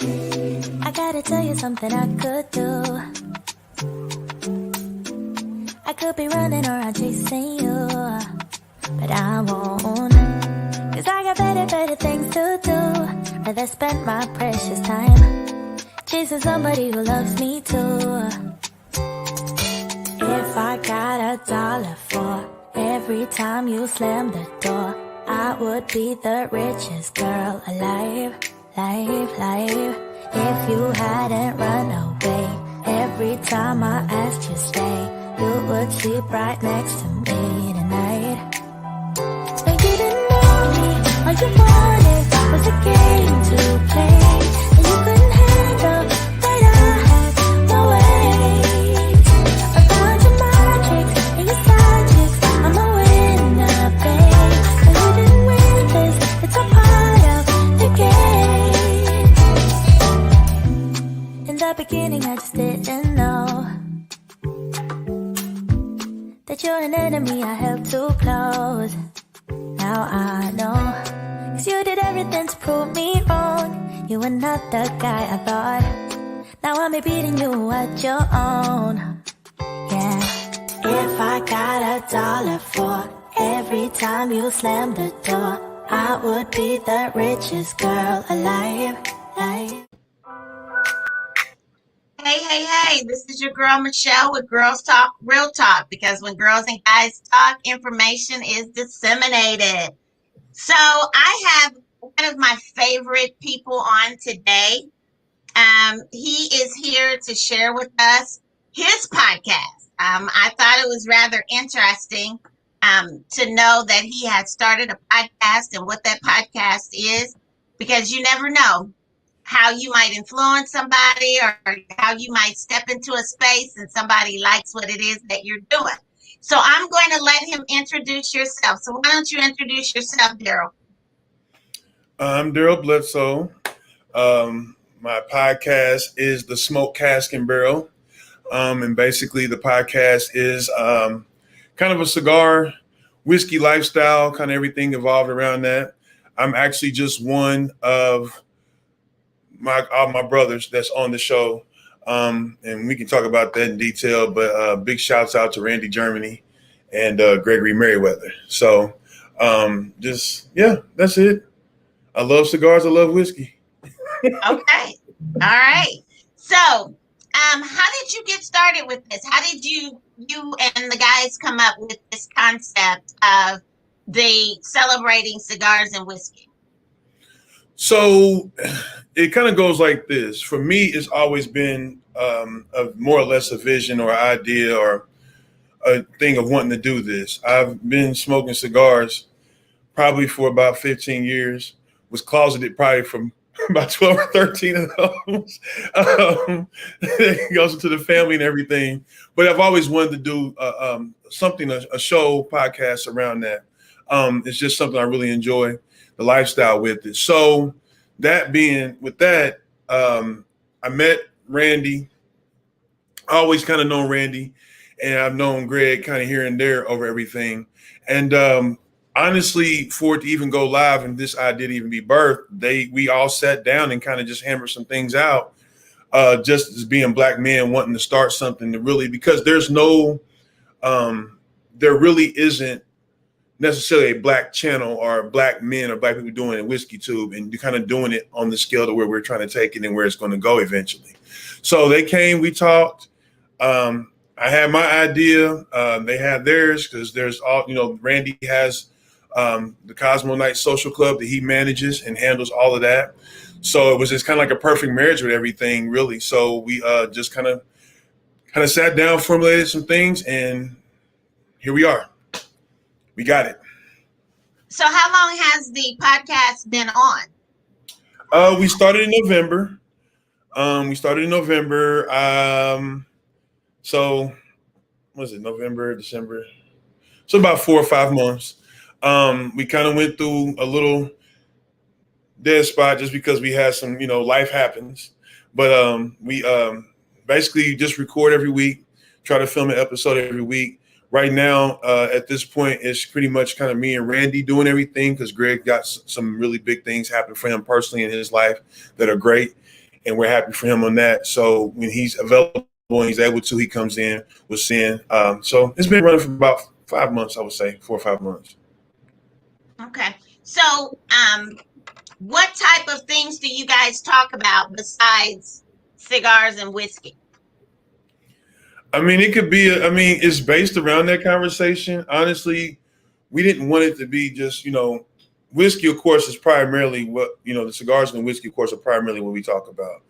I gotta tell you something I could do. I could be running around chasing you, but I won't. Cause I got better things to do. Rather spend my precious time chasing somebody who loves me too. If I got $1 for every time you slam the door, I would be the richest girl alive. If you hadn't run away every time I asked you stay, you would sleep right next to me tonight. But you didn't know me, all you wanted was a game to play, and you couldn't handle that I had no way. I found your magic and your side chicks, I'm a winner, babe. But you didn't win this, it's a part of the game. In the beginning I just didn't know that you're an enemy I held too close. Now I know, cause you did everything to prove me wrong. You were not the guy I thought. Now I'm beating you at your own. Yeah. If I got $1 for every time you slam the door, I would be the richest girl alive. Hey, this is your girl Michelle with Girls Talk Real Talk, because when girls and guys talk, information is disseminated. So I have one of my favorite people on today. He is here to share with us his podcast. I thought it was rather interesting to know that he had started a podcast and what that podcast is, because you never know how you might influence somebody or how you might step into a space and somebody likes what it is that you're doing. So I'm going to let him introduce yourself. So why don't you introduce yourself, Darryl? I'm Darryl Bledsoe. My podcast is the Smoke Cask and Barrel. And basically the podcast is kind of a cigar whiskey lifestyle, kind of everything evolved around that. I'm actually just one of my brothers that's on the show. And we can talk about that in detail, but big shouts out to Randy Germany and Gregory Merriweather. So that's it. I love cigars. I love whiskey. Okay. All right. So how did you get started with this? How did you and the guys come up with this concept of the celebrating cigars and whiskey? So it kind of goes like this. For me, it's always been more or less a vision or idea or a thing of wanting to do this. I've been smoking cigars probably for about 15 years, was closeted probably from about 12 or 13 of those. It goes into the family and everything. But I've always wanted to do something, a show, podcast around that. It's just something I really enjoy, the lifestyle with it. So that being with that, I met Randy. I always kind of known Randy, and I've known Greg kind of here and there over everything. And honestly, for it to even go live and this idea to even be birthed, we all sat down and kind of just hammered some things out, just as being black men wanting to start something to really, because there really isn't necessarily a black channel or black men or black people doing a whiskey tube, and you're kind of doing it on the scale to where we're trying to take it and where it's going to go eventually. So they came, we talked. I had my idea. They had theirs, because there's all, Randy has the Cosmo Night Social Club that he manages and handles all of that. So it was just kind of like a perfect marriage with everything, really. So we just kind of sat down, formulated some things, and here we are. We got it. So how long has the podcast been on? We started in November. So was it November, December? So about 4 or 5 months. We kind of went through a little dead spot just because we had some, life happens. But we basically just record every week, try to film an episode every week. Right now, at this point, it's pretty much kind of me and Randy doing everything, because Greg got some really big things happen for him personally in his life that are great. and we're happy for him on that. So when he's available and he's able to, he comes in with Sin. So it's been running for about 5 months, I would say, 4 or 5 months. Okay. So, what type of things do you guys talk about besides cigars and whiskey? I mean, it could be, it's based around that conversation. Honestly, we didn't want it to be just, whiskey, of course, is primarily what, the cigars and whiskey, of course, are primarily what we talk about.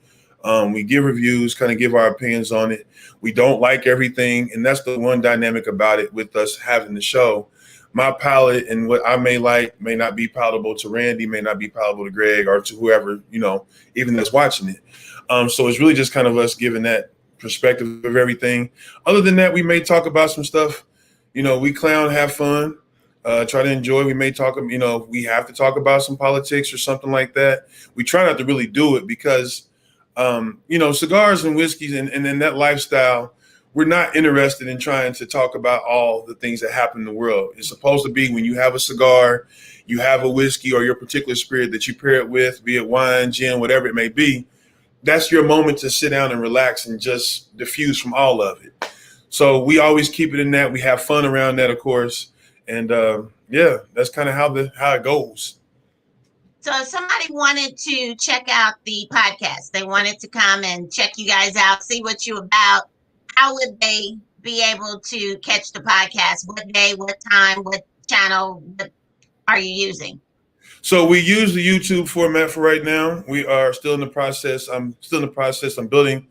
We give reviews, kind of give our opinions on it. We don't like everything. And that's the one dynamic about it with us having the show. My palate and what I may like may not be palatable to Randy, may not be palatable to Greg or to whoever, even that's watching it. So it's really just kind of us giving that perspective of everything. Other than that, we may talk about some stuff. We clown, have fun, try to enjoy. We may talk, we have to talk about some politics or something like that. We try not to really do it because, cigars and whiskeys and in that lifestyle, we're not interested in trying to talk about all the things that happen in the world. It's supposed to be when you have a cigar, you have a whiskey or your particular spirit that you pair it with, be it wine, gin, whatever it may be. That's your moment to sit down and relax and just diffuse from all of it. So we always keep it in that. We have fun around that, of course. And that's kind of how it goes. So if somebody wanted to check out the podcast, they wanted to come and check you guys out, see what you're about, how would they be able to catch the podcast? What day, what time, what channel, what are you using? So we use the YouTube format for right now. We are still in the process. I'm building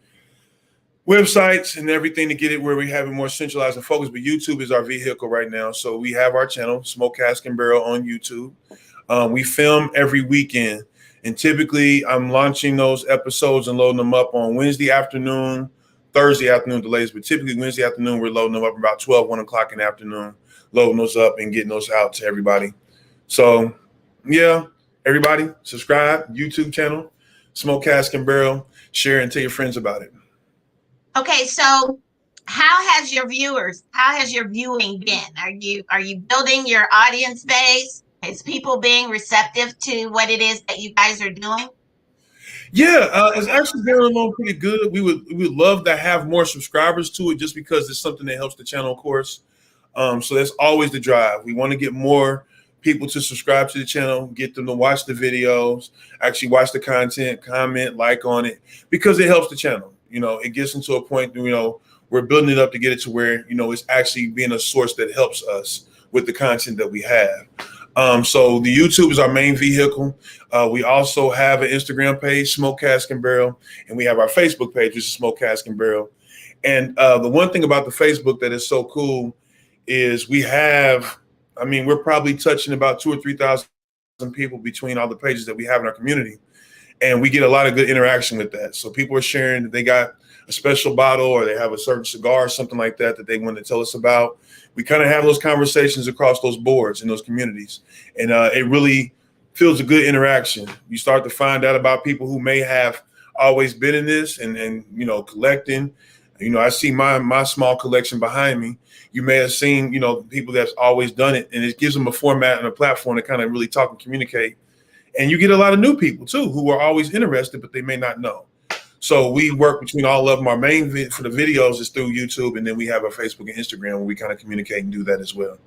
websites and everything to get it where we have it more centralized and focused. But YouTube is our vehicle right now. So we have our channel, Smoke Cask and Barrel, on YouTube. We film every weekend. And typically I'm launching those episodes and loading them up on Wednesday afternoon, Thursday afternoon delays, but typically Wednesday afternoon, we're loading them up about 12, 1 o'clock in the afternoon, loading those up and getting those out to everybody. So, yeah, everybody, subscribe, YouTube channel, Smoke Cask and Barrel, share and tell your friends about it. Okay, so how has your viewing been? Are you building your audience base? Is people being receptive to what it is that you guys are doing? Yeah, it's actually been along pretty good. We would love to have more subscribers to it just because it's something that helps the channel, of course. So that's always the drive. We want to get more people to subscribe to the channel, get them to watch the videos, actually watch the content, comment, like on it, because it helps the channel. It gets into a point, we're building it up to get it to where, it's actually being a source that helps us with the content that we have. So the YouTube is our main vehicle. We also have an Instagram page, Smoke Cask and Barrel, and we have our Facebook page, which is Smoke Cask and Barrel. And the one thing about the Facebook that is so cool is we're probably touching about 2,000 or 3,000 people between all the pages that we have in our community. And we get a lot of good interaction with that. So people are sharing that they got a special bottle or they have a certain cigar or something like that they want to tell us about. We kind of have those conversations across those boards in those communities. And it really feels a good interaction. You start to find out about people who may have always been in this and collecting. I see my small collection behind me. You may have seen, people that's always done it. And it gives them a format and a platform to kind of really talk and communicate. And you get a lot of new people, too, who are always interested, but they may not know. So we work between all of them. Our main for the videos is through YouTube, and then we have a Facebook and Instagram where we kind of communicate and do that as well.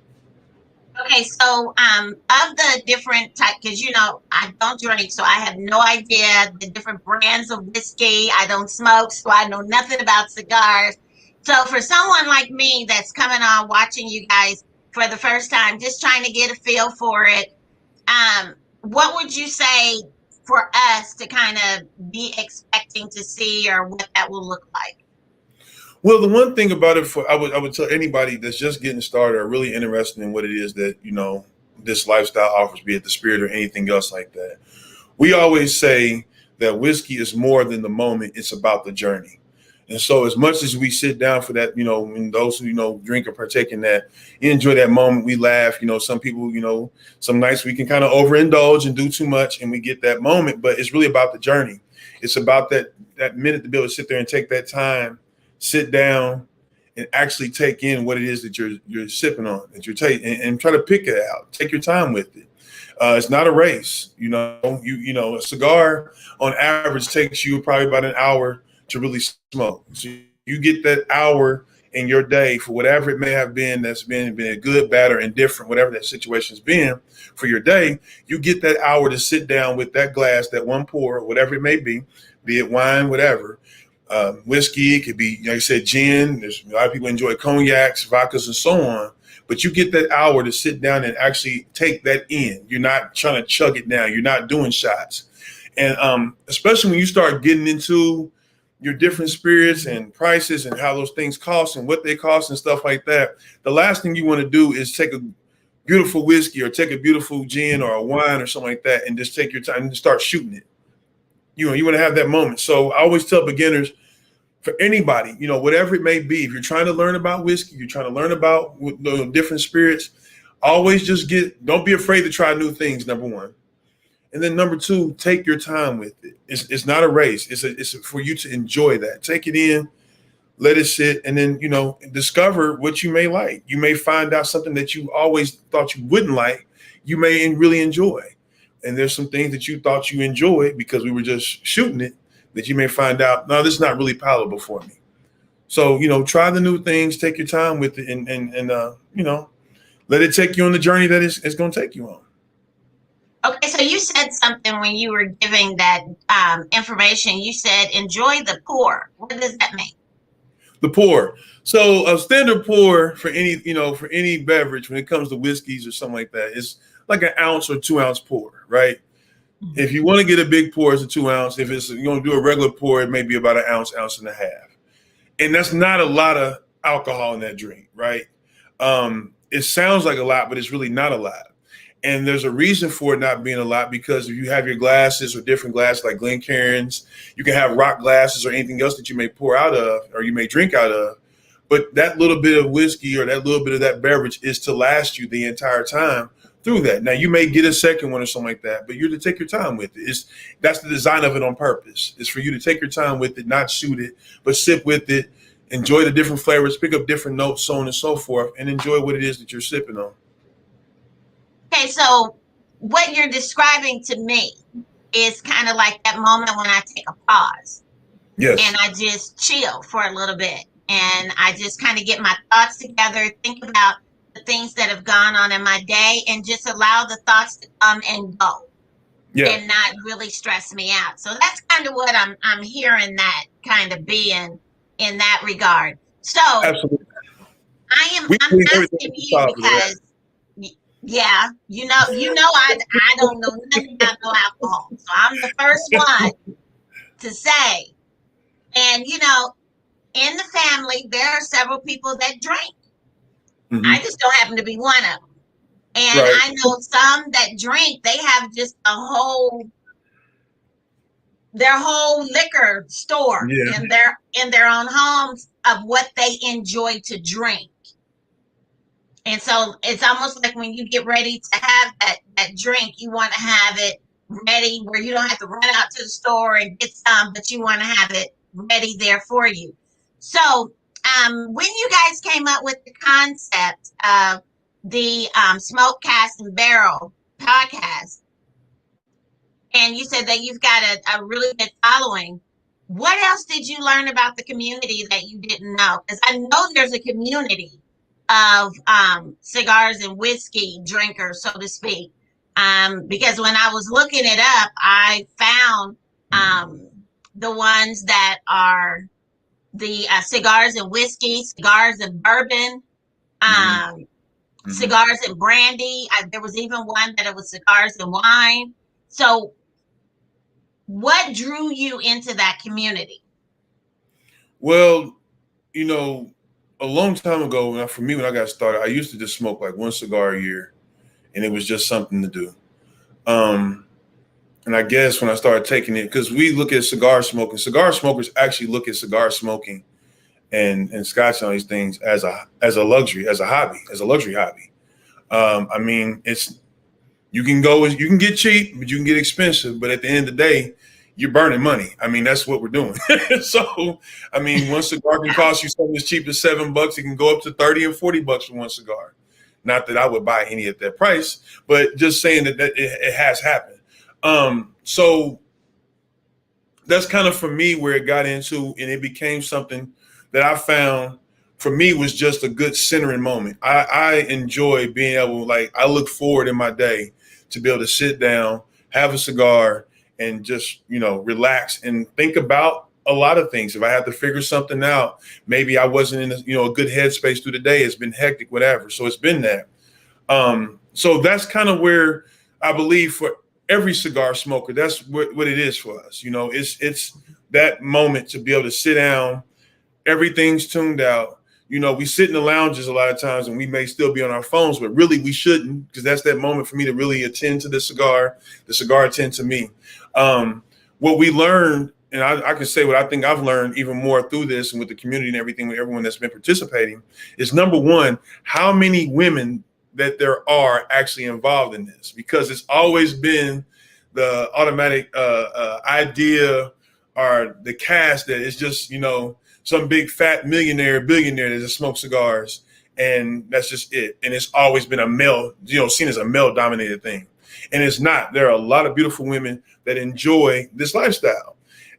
Okay, so of the different type, because I don't drink, so I have no idea the different brands of whiskey. I don't smoke, so I know nothing about cigars. So for someone like me that's coming on watching you guys for the first time, just trying to get a feel for it, what would you say for us to kind of be expecting to see or what that will look like? Well, the one thing about it, I would tell anybody that's just getting started or really interested in what it is that, this lifestyle offers, be it the spirit or anything else like that. We always say that whiskey is more than the moment. It's about the journey. And so as much as we sit down for that, when those who, drink or partake in that, you enjoy that moment, we laugh, some people, some nights we can kind of overindulge and do too much and we get that moment, but it's really about the journey. It's about that minute to be able to sit there and take that time, sit down and actually take in what it is that you're sipping on, that you're taking, and try to pick it out. Take your time with it. It's not a race. A cigar on average takes you probably about an hour to really smoke. So you get that hour in your day for whatever it may have been, that's been a good, bad, or indifferent, whatever that situation's been for your day. You get that hour to sit down with that glass, that one pour, whatever it may be it wine, whatever. Whiskey, it could be, like I said, gin. There's a lot of people enjoy cognacs, vodkas, and so on. But you get that hour to sit down and actually take that in. You're not trying to chug it down. You're not doing shots. And especially when you start getting into your different spirits and prices and how those things cost and what they cost and stuff like that, the last thing you want to do is take a beautiful whiskey or take a beautiful gin or a wine or something like that and just take your time and start shooting it. You want to have that moment. So I always tell beginners, for anybody, whatever it may be, if you're trying to learn about whiskey, you're trying to learn about different spirits, always don't be afraid to try new things, number one. And then number two, take your time with it. It's not a race. It's for you to enjoy that. Take it in, let it sit, and then, discover what you may like. You may find out something that you always thought you wouldn't like, you may really enjoy. And there's some things that you thought you enjoyed because we were just shooting it that you may find out, no, this is not really palatable for me. So, try the new things, take your time with it, and let it take you on the journey that it's going to take you on. Okay, so you said something when you were giving that information. You said, enjoy the pour. What does that mean? The pour. So a standard pour for any beverage, when it comes to whiskeys or something like that, is like an ounce or 2 ounce pour, right? Mm-hmm. If you want to get a big pour, it's a 2 ounce. If you're going to do a regular pour, it may be about an ounce, ounce and a half. And that's not a lot of alcohol in that drink, right? It sounds like a lot, but it's really not a lot. And there's a reason for it not being a lot, because if you have your glasses or different glasses like Glencairns, you can have rock glasses or anything else that you may pour out of or you may drink out of. But that little bit of whiskey or that little bit of that beverage is to last you the entire time through that. Now, you may get a second one or something like that, but you're to take your time with it. That's the design of it on purpose. It's for you to take your time with it, not shoot it, but sip with it, enjoy the different flavors, pick up different notes, so on and so forth, and enjoy what it is that you're sipping on. Okay, so what you're describing to me is kind of like that moment when I take a pause. Yes. And I just chill for a little bit. And I just kind of get my thoughts together, think about the things that have gone on in my day, and just allow the thoughts to come and go. Yeah. And not really stress me out. So that's kind of what I'm hearing that kind of being in that regard. So absolutely. I'm asking you because yeah, I don't know nothing about no alcohol. So I'm the first one to say. And in the family, there are several people that drink. Mm-hmm. I just don't happen to be one of them. And right. I know some that drink, they have just their whole liquor store in their own homes of what they enjoy to drink. And so it's almost like when you get ready to have that drink, you want to have it ready where you don't have to run out to the store and get some, but you want to have it ready there for you. So when you guys came up with the concept of the Smoke, Cast, and Barrel podcast, and you said that you've got a really good following, what else did you learn about the community that you didn't know? Because I know there's a community of cigars and whiskey drinkers, so to speak. Because when I was looking it up, I found the ones that are the cigars and whiskey, cigars and bourbon, cigars and brandy. There was even one that it was cigars and wine. So what drew you into that community? Well, a long time ago, for me, when I got started, I used to just smoke like one cigar a year, and it was just something to do. And I guess when I started taking it, because we look at cigar smokers actually look at cigar smoking and scotch and all these things as a luxury, as a luxury hobby. I mean, you can get cheap, but you can get expensive. But at the end of the day, you're burning money. I mean, that's what we're doing. So, I mean, one cigar can cost you something as cheap as $7. It can go up to 30 and $40 for one cigar. Not that I would buy any at that price, but just saying that it has happened. So that's kind of for me where it got into, and it became something that I found for me was just a good centering moment. I enjoy being able, like, I look forward in my day to be able to sit down, have a cigar, and just, relax and think about a lot of things. If I have to figure something out, maybe I wasn't in a good headspace through the day. It's been hectic, whatever. So it's been that. So that's kind of where I believe for every cigar smoker, that's what it is for us. It's that moment to be able to sit down, everything's tuned out. We sit in the lounges a lot of times and we may still be on our phones, but really we shouldn't, because that's that moment for me to really attend to the cigar attend to me. What we learned, and I can say what I think I've learned even more through this and with the community and everything, with everyone that's been participating, is number one, how many women that there are actually involved in this, because it's always been the automatic idea or the cast that it's just, some big fat millionaire, billionaire that just smokes cigars, and that's just it. And it's always been a male, seen as a male dominated thing. And it's not. There are a lot of beautiful women that enjoy this lifestyle.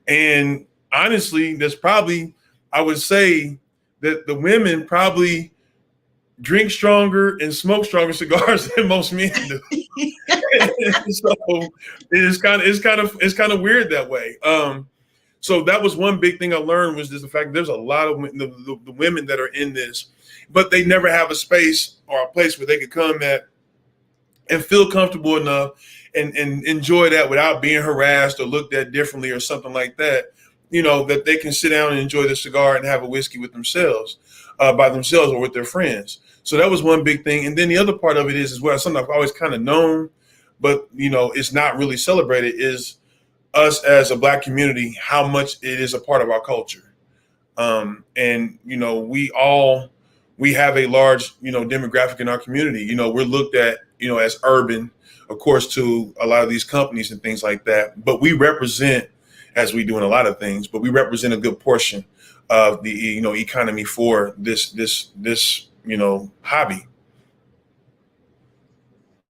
And honestly, there's probably, I would say that the women probably drink stronger and smoke stronger cigars than most men do. So it's kind of weird that way. So that was one big thing I learned, was just the fact that there's a lot of the women that are in this, but they never have a space or a place where they could come at and feel comfortable enough and enjoy that without being harassed or looked at differently or something like that, that they can sit down and enjoy the cigar and have a whiskey with themselves, by themselves or with their friends. So that was one big thing. And then the other part of it is, as well, something I've always kind of known, but, it's not really celebrated, is us as a Black community, how much it is a part of our culture. And, we have a large, demographic in our community. We're looked at, as urban, of course, to a lot of these companies and things like that. But we represent, as we do in a lot of things, but we represent a good portion of the, economy for this hobby.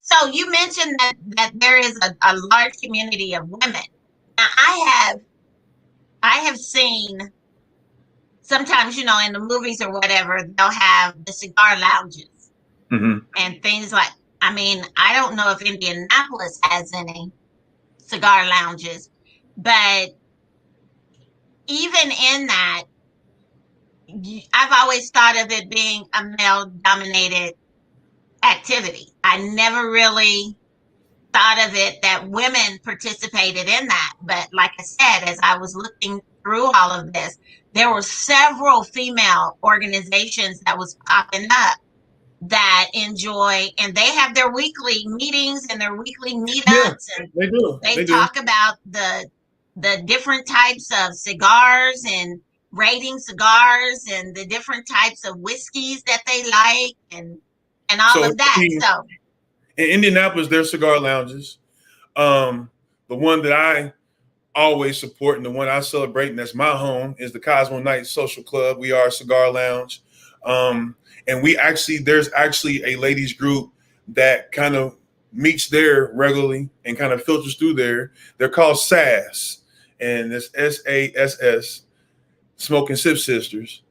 So you mentioned that there is a large community of women. Now, I have seen sometimes, in the movies or whatever, they'll have the cigar lounges and things like, I don't know if Indianapolis has any cigar lounges, but even in that, I've always thought of it being a male dominated activity. I never really thought of it that women participated in that. But like I said, as I was looking through all of this, there were several female organizations that was popping up that enjoy, and they have their weekly meetings and their weekly meetups. Yeah, and they do. They talk about the different types of cigars and rating cigars and the different types of whiskeys that they like and all of that. So in Indianapolis, there's cigar lounges. The one that I always support and the one I celebrate, and that's my home, is the Cosmo Night Social Club. We are a cigar lounge. And there's actually a ladies group that kind of meets there regularly and kind of filters through there. They're called SAS, and it's SASS, Smoke and Sip Sisters.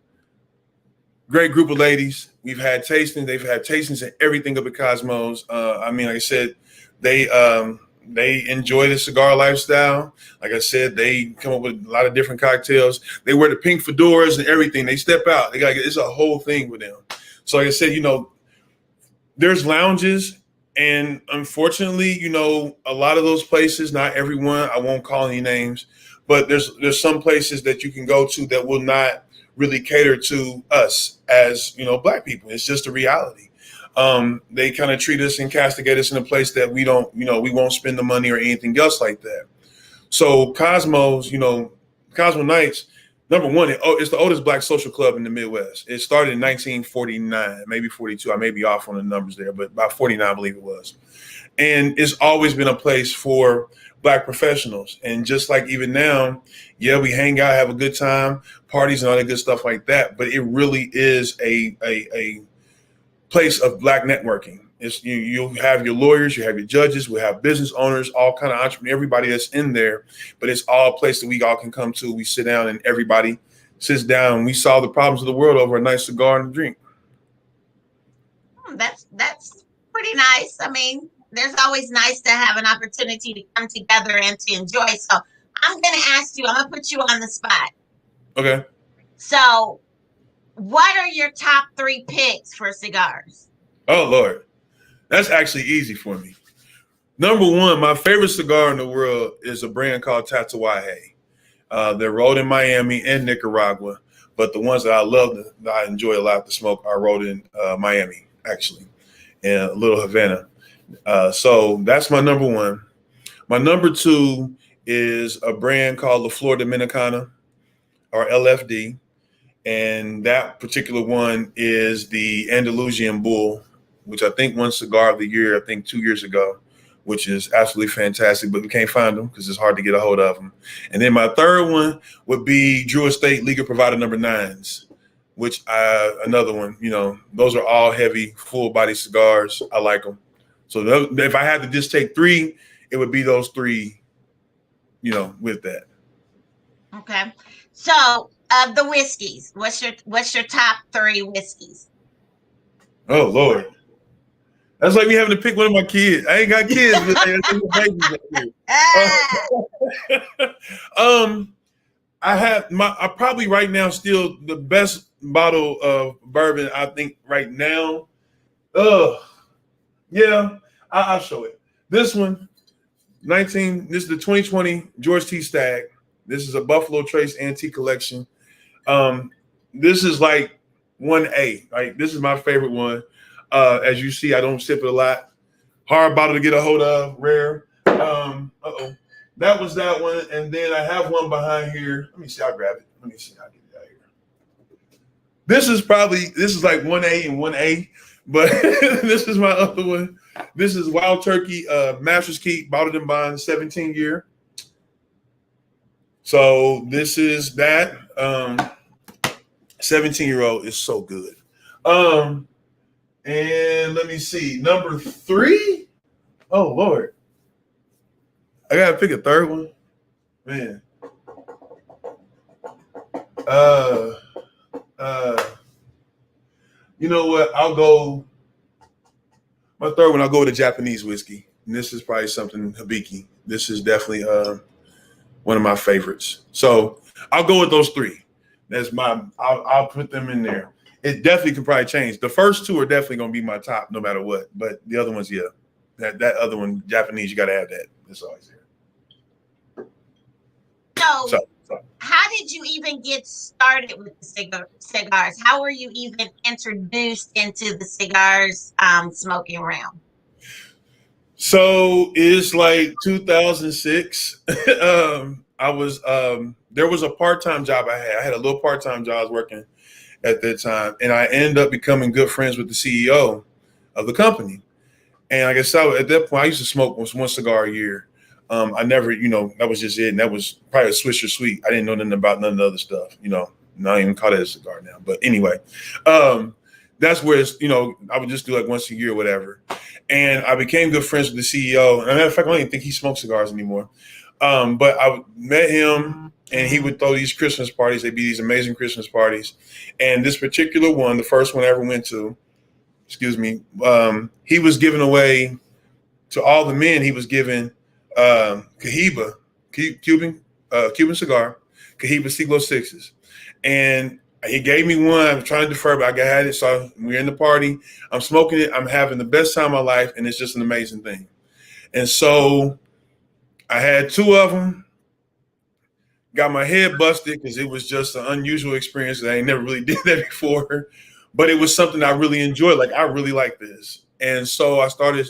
Great group of ladies. We've had tastings. They've had tastings and everything up at Cosmos. Like I said, they enjoy the cigar lifestyle. Like I said, they come up with a lot of different cocktails. They wear the pink fedoras and everything. They step out. It's a whole thing with them. So like I said, there's lounges, and unfortunately, a lot of those places, not everyone, I won't call any names, but there's some places that you can go to that will not really cater to us as, Black people. It's just a reality. They kind of treat us and castigate us in a place that we don't, we won't spend the money or anything else like that. So Cosmos, Cosmo Nights, number one, it's the oldest Black social club in the Midwest. It started in 1949, maybe 42. I may be off on the numbers there, but about 49, I believe it was. And it's always been a place for Black professionals. And just like even now, yeah, we hang out, have a good time, parties and all that good stuff like that. But it really is a place of Black networking. It's you have your lawyers, you have your judges, we have business owners, all kind of entrepreneurs, everybody that's in there. But it's all a place that we all can come to. We sit down and everybody sits down and we solve the problems of the world over a nice cigar and a drink. That's pretty nice. I mean, there's always nice to have an opportunity to come together and to enjoy. So I'm going to ask you, I'm going to put you on the spot. Okay. So what are your top 3 picks for cigars? Oh, Lord. That's actually easy for me. Number 1, my favorite cigar in the world is a brand called Tatuaje. They're rolled in Miami and Nicaragua, but the ones that I love, that I enjoy a lot to smoke, are rolled in Miami, actually, and a little Havana. So that's my number 1. My number 2 is a brand called La Flor Dominicana, or LFD. And that particular one is the Andalusian Bull, which I think won Cigar of the Year, I think 2 years ago, which is absolutely fantastic, but we can't find them because it's hard to get a hold of them. And then my third one would be Drew Estate Legal Provider number 9s, which another one, those are all heavy, full body cigars. I like them. So if I had to just take 3, it would be those 3, with that. Okay. So the whiskeys, what's your top 3 whiskeys? Oh, Lord. That's like me having to pick one of my kids. I ain't got kids, but I probably right now still the best bottle of bourbon, I think right now. Yeah, I'll show it. This one, this is the 2020 George T. Stagg. This is a Buffalo Trace Antique Collection. This is like 1A. Right? This is my favorite one. As you see, I don't sip it a lot. Hard bottle to get a hold of, rare. That was that one. And then I have one behind here. Let me see, I'll grab it. Let me see how I get it out here. This is like 1A and 1A, but this is my other one. This is Wild Turkey, Master's Keep, bottled and bond, 17-year. So this is that. 17-year-old is so good. And let me see. Number 3. Oh, Lord. I got to pick a third one. Man. You know what? I'll go. My third one, I'll go with a Japanese whiskey. And this is probably something Hibiki. This is definitely one of my favorites. So I'll go with those 3. I'll put them in there. It definitely can probably change. The first 2 are definitely going to be my top no matter what. But the other ones, yeah. That other one, Japanese, you got to have that. It's always there. So how did you even get started with the cigars? How were you even introduced into the cigars smoking realm? So it's like 2006. There was a part-time job I had. I had a little part-time job I was working at that time. And I ended up becoming good friends with the CEO of the company. And like I said, at that point, I used to smoke one cigar a year. I never, that was just it. And that was probably a Swisher Sweet. I didn't know nothing about none of the other stuff, not even call it a cigar now. But anyway, that's where it's, I would just do like once a year or whatever. And I became good friends with the CEO. And as a matter of fact, I don't even think he smokes cigars anymore. But I met him and he would throw these Christmas parties. They'd be these amazing Christmas parties. And this particular one, the first one I ever went to, he was giving away to all the men. He was giving Cohiba, Cuban cigar, Cohiba Siglo 6s. And he gave me one. I was trying to defer, but I had it. So we're in the party. I'm smoking it. I'm having the best time of my life. And it's just an amazing thing. And so I had 2 of them. Got my head busted because it was just an unusual experience. I ain't never really did that before. But it was something I really enjoyed. Like, I really like this. And so I started,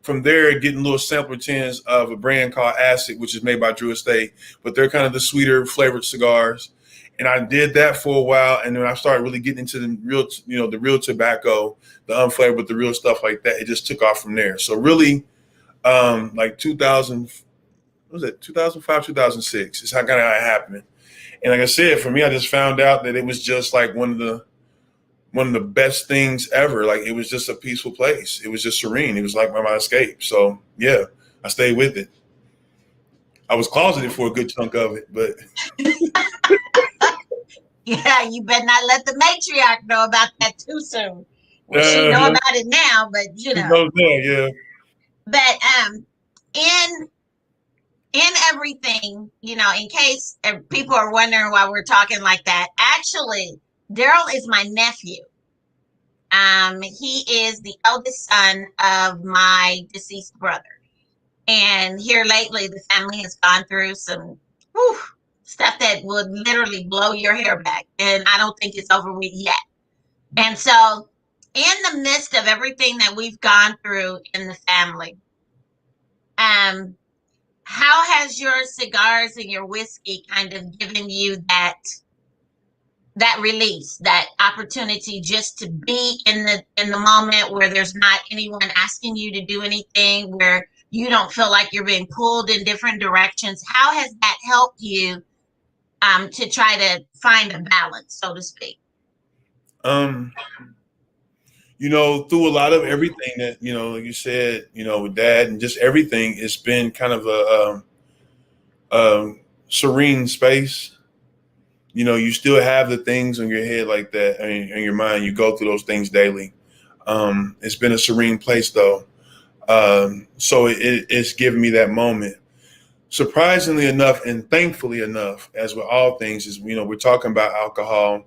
from there getting little sampler tins of a brand called Acid, which is made by Drew Estate. But they're kind of the sweeter flavored cigars. And I did that for a while. And then I started really getting into the real, the real tobacco, the unflavored, but the real stuff like that. It just took off from there. So really, like 2000, what was it, 2005, 2006 is how kind of how it happened. And like I said, for me, I just found out that it was just like one of the best things ever. Like it was just a peaceful place. It was just serene. It was like my escape. So yeah, I stayed with it. I was closeted for a good chunk of it, but Yeah, you better not let the matriarch know about that too soon. Well, she know about it now, but you it know. goes there, yeah. But in everything, you know, in case people are wondering why we're talking like that, actually, Darryl is my nephew. He is the eldest son of my deceased brother. And here lately, the family has gone through some stuff that would literally blow your hair back. And I don't think it's over with yet. And so, in the midst of everything that we've gone through in the family, how has your cigars and your whiskey kind of given you that release, that opportunity just to be in the moment where there's not anyone asking you to do anything, where you don't feel like you're being pulled in different directions? How has that helped you to try to find a balance, so to speak? You know, through a lot of everything that, you know, like you said, you know, with dad and just everything, it's been kind of a serene space. You know, you still have the things on your head like that, I mean, in your mind. You go through those things daily. It's been a serene place, though. So it's given me that moment. Surprisingly enough, and thankfully enough, as with all things, is, you know, we're talking about alcohol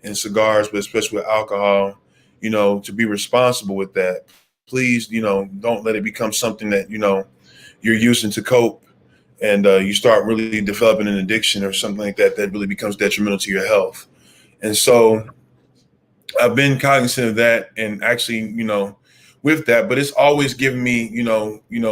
and cigars, but especially with alcohol, you know, to be responsible with that. Please, you know, don't let it become something that, you know, you're using to cope, and you start really developing an addiction or something like that that really becomes detrimental to your health. And so I've been cognizant of that, and actually, you know, with that, but it's always given me,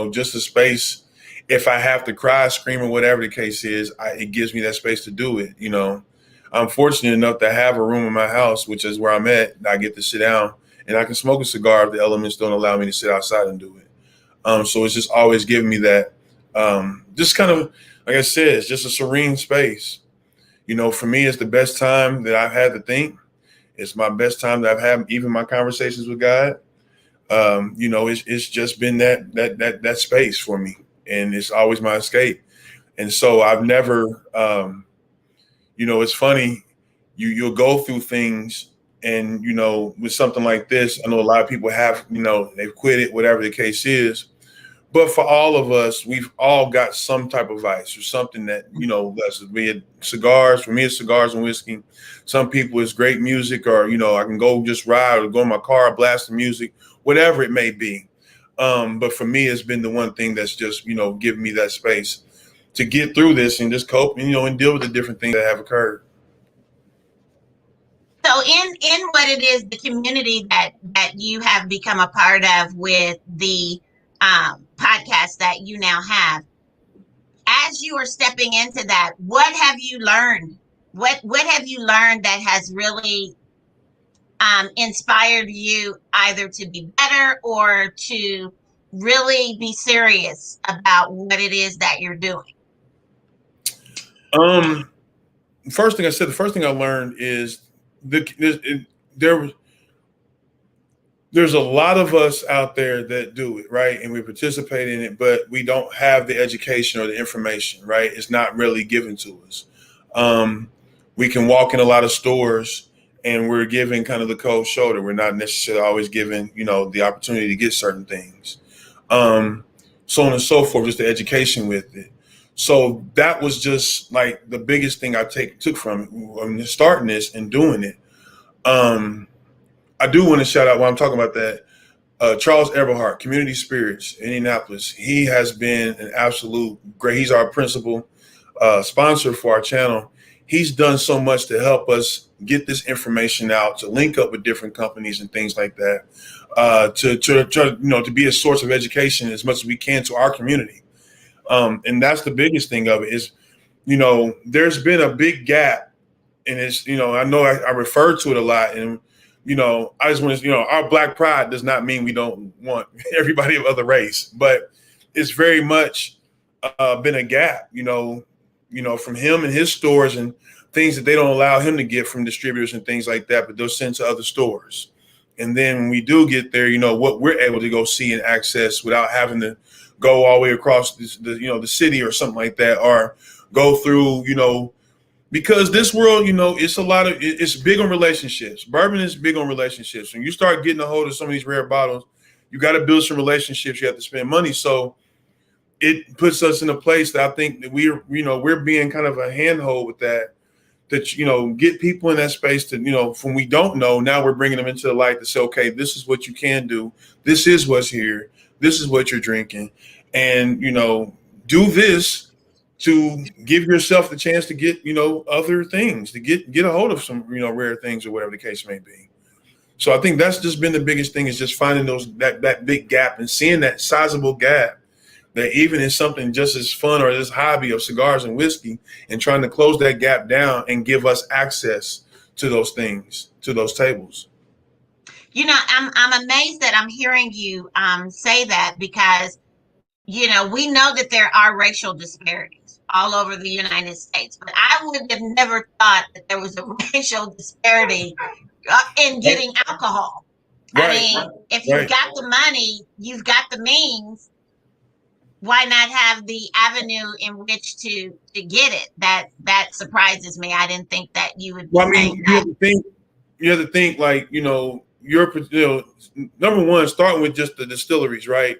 just a space. If I have to cry, scream, or whatever the case is, it gives me that space to do it. You know, I'm fortunate enough to have a room in my house, which is where I'm at. I get to sit down and I can smoke a cigar if the elements don't allow me to sit outside and do it. So it's just always given me that, just kind of, like I said, it's just a serene space. You know, for me, it's the best time that I've had to think. It's my best time that I've had, even my conversations with God. You know, it's just been that space for me, and it's always my escape. And so I've never, you know, it's funny. You'll go through things, and you know, with something like this, I know a lot of people have, you know, they've quit it, whatever the case is. But for all of us, we've all got some type of vice or something that, you know, let's be it cigars. For me, it's cigars and whiskey. Some people, it's great music, or, you know, I can go just ride or go in my car, blast the music, whatever it may be. But for me, it's been the one thing that's just, you know, given me that space to get through this and just cope, you know, and deal with the different things that have occurred. So in what it is, the community that you have become a part of with the podcast that you now have, as you are stepping into that, what have you learned? What have you learned that has really inspired you either to be better or to really be serious about what it is that you're doing? First thing I said, the first thing I learned is there there's a lot of us out there that do it, right? And we participate in it, but we don't have the education or the information, right? It's not really given to us. We can walk in a lot of stores and we're given kind of the cold shoulder. We're not necessarily always given, you know, the opportunity to get certain things. So on and so forth, just the education with it. So that was just like the biggest thing I took from it when starting this and doing it. I do want to shout out while I'm talking about that. Charles Eberhardt, Community Spirits, Indianapolis. He has been an absolute great. He's our principal sponsor for our channel. He's done so much to help us get this information out, to link up with different companies and things like that, to be a source of education as much as we can to our community. And that's the biggest thing of it is, you know, there's been a big gap, and it's, you know, I refer to it a lot, and you know, I just want to, you know, our Black pride does not mean we don't want everybody of other race, but it's very much been a gap, from him and his stores and things that they don't allow him to get from distributors and things like that, but they'll send to other stores. And then when we do get there, what we're able to go see and access without having to go all the way across the city or something like that, or go through, because this world, it's big on relationships. Bourbon is big on relationships. When you start getting a hold of some of these rare bottles, you got to build some relationships. You have to spend money. So it puts us in a place that I think that we're being kind of a handhold with that, get people in that space to, from we don't know, now we're bringing them into the light to say, okay, this is what you can do. This is what's here. This is what you're drinking. And, do this to give yourself the chance to get, other things, to get a hold of some, rare things or whatever the case may be. So I think that's just been the biggest thing, is just finding that big gap and seeing that sizable gap, that even in something just as fun or this hobby of cigars and whiskey, and trying to close that gap down and give us access to those things, to those tables. I'm amazed that I'm hearing you say that, because we know that there are racial disparities all over the United States, but I would have never thought that there was a racial disparity in getting alcohol. Right. I mean, if you've got the money, you've got the means, why not have the avenue in which to get it? That surprises me. I didn't think that you would. Well, I mean, you have to think like, number one, starting with just the distilleries, right?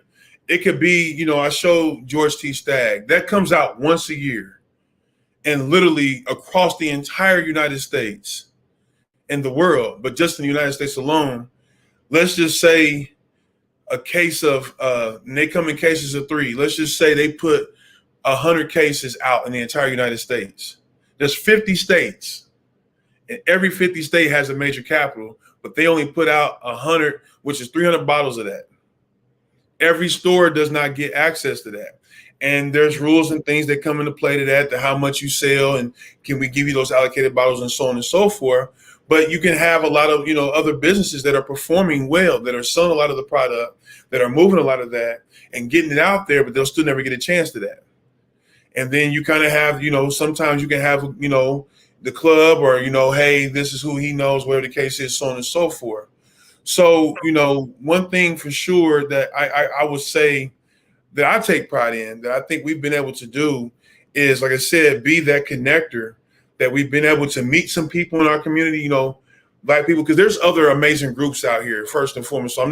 It could be, I showed George T. Stagg. That comes out once a year, and literally across the entire United States and the world, but just in the United States alone, let's just say a case of, and they come in cases of 3. Let's just say they put 100 cases out in the entire United States. There's 50 states, and every 50 state has a major capital, but they only put out 100, which is 300 bottles of that. Every store does not get access to that. And there's rules and things that come into play to that, to how much you sell, and can we give you those allocated bottles, and so on and so forth. But you can have a lot of, other businesses that are performing well, that are selling a lot of the product, that are moving a lot of that and getting it out there, but they'll still never get a chance to that. And then you kind of have, sometimes you can have, the club, or, hey, this is who he knows, whatever the case is, so on and so forth. So, one thing for sure that I would say that I take pride in, that I think we've been able to do, is, like I said, be that connector, that we've been able to meet some people in our community, Black people, because there's other amazing groups out here, first and foremost. So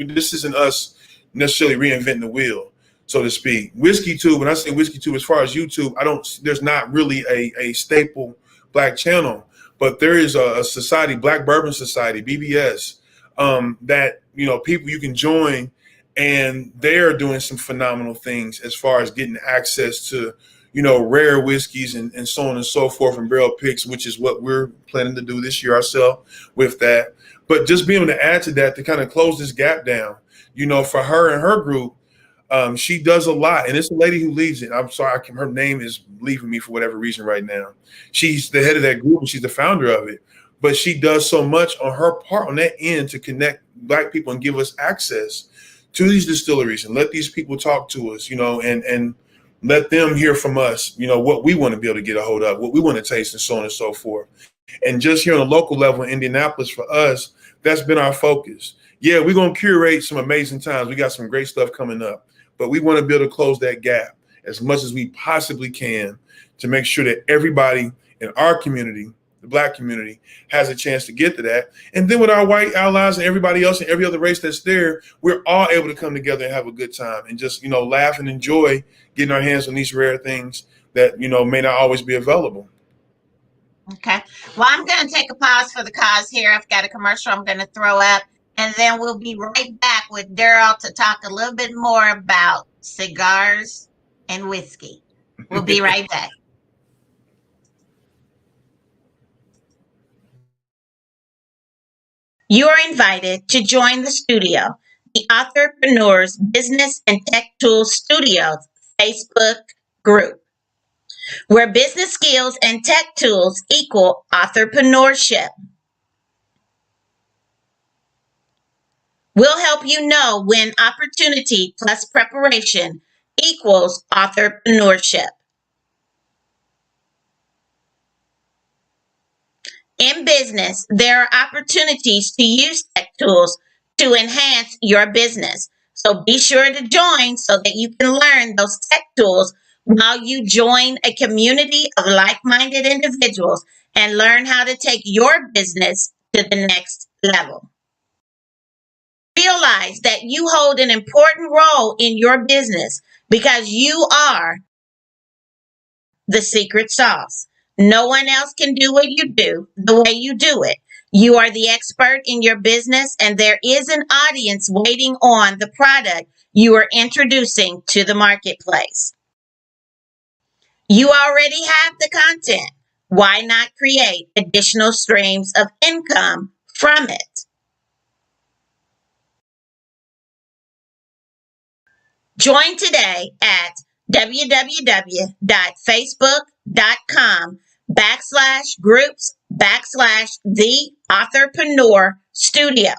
this isn't us necessarily reinventing the wheel, so to speak. Whiskey Tube, when I say Whiskey Tube, as far as YouTube, there's not really a staple Black channel, but there is a society, Black Bourbon Society, BBS, that, people you can join, and they're doing some phenomenal things as far as getting access to, rare whiskeys and so on and so forth, and barrel picks, which is what we're planning to do this year ourselves with that. But just being able to add to that, to kind of close this gap down, for her and her group, she does a lot. And it's a lady who leads it. I'm sorry, her name is leaving me for whatever reason right now. She's the head of that group, and she's the founder of it. But she does so much on her part, on that end, to connect Black people and give us access to these distilleries, and let these people talk to us, and let them hear from us, what we want to be able to get a hold of, what we want to taste, and so on and so forth. And just here on a local level in Indianapolis, for us, that's been our focus. Yeah, we're going to curate some amazing times. We got some great stuff coming up, but we want to be able to close that gap as much as we possibly can, to make sure that everybody in our community, the Black community, has a chance to get to that. And then with our white allies and everybody else and every other race that's there, we're all able to come together and have a good time, and just, laugh and enjoy getting our hands on these rare things that, may not always be available. Okay. Well, I'm going to take a pause for the cause here. I've got a commercial I'm going to throw up, and then we'll be right back with Darryl to talk a little bit more about cigars and whiskey. We'll be right back. You are invited to join the studio, the Authorpreneurs Business and Tech Tools Studios Facebook group, where business skills and tech tools equal authorpreneurship. We'll help you know when opportunity plus preparation equals entrepreneurship. In business, there are opportunities to use tech tools to enhance your business. So be sure to join so that you can learn those tech tools while you join a community of like-minded individuals and learn how to take your business to the next level. Realize that you hold an important role in your business because you are the secret sauce. No one else can do what you do the way you do it. You are the expert in your business, and there is an audience waiting on the product you are introducing to the marketplace. You already have the content. Why not create additional streams of income from it? Join today at www.facebook.com/groups/the Entrepreneur Studio.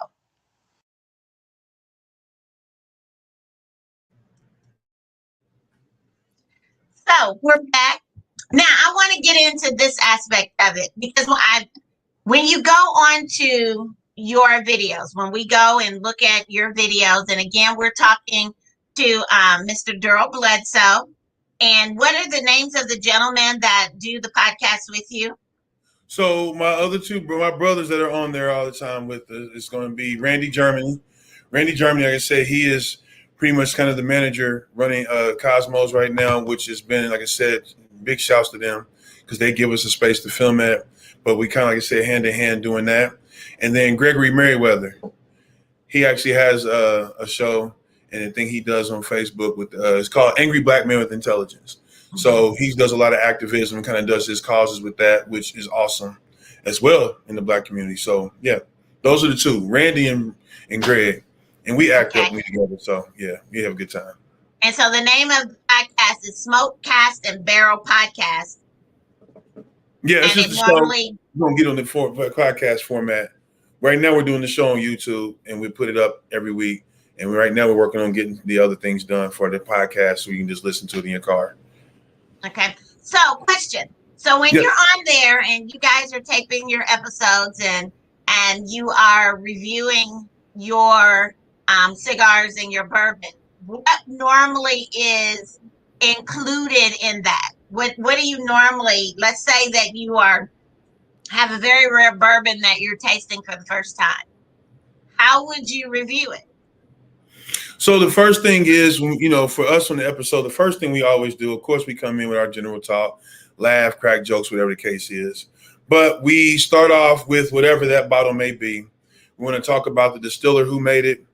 So we're back. Now I want to get into this aspect of it because when you go on to your videos, when we go and look at your videos, and again, we're talking to Mr. Darryl Bledsoe. And what are the names of the gentlemen that do the podcast with you? So my brothers that are on there all the time with us, it's going to be Randy Germany. Randy Germany, like I said, he is pretty much kind of the manager running Cosmos right now, which has been, like I said, big shouts to them because they give us a space to film at. But we kind of, like I said, hand in hand doing that. And then Gregory Merriweather, he actually has a show and a thing he does on Facebook with it's called Angry Black Men with Intelligence. So he does a lot of activism and kind of does his causes with that, which is awesome as well in the Black community. So yeah, those are the two, Randy and Greg, and we act up together. So yeah, we have a good time. And so the name of the podcast is Smoke, Cast, and Barrel Podcast. Yeah, it's just a show. We're gonna get on the podcast format. Right now, we're doing the show on YouTube, and we put it up every week. And right now, we're working on getting the other things done for the podcast, so you can just listen to it in your car. Okay. So, question. So, when you're on there and you guys are taping your episodes and you are reviewing your cigars and your bourbon, what normally is included in that? What do you normally? Let's say that you have a very rare bourbon that you're tasting for the first time. How would you review it? So the first thing is, for us on the episode, the first thing we always do, of course, we come in with our general talk, laugh, crack jokes, whatever the case is. But we start off with whatever that bottle may be. We want to talk about the distiller who made it,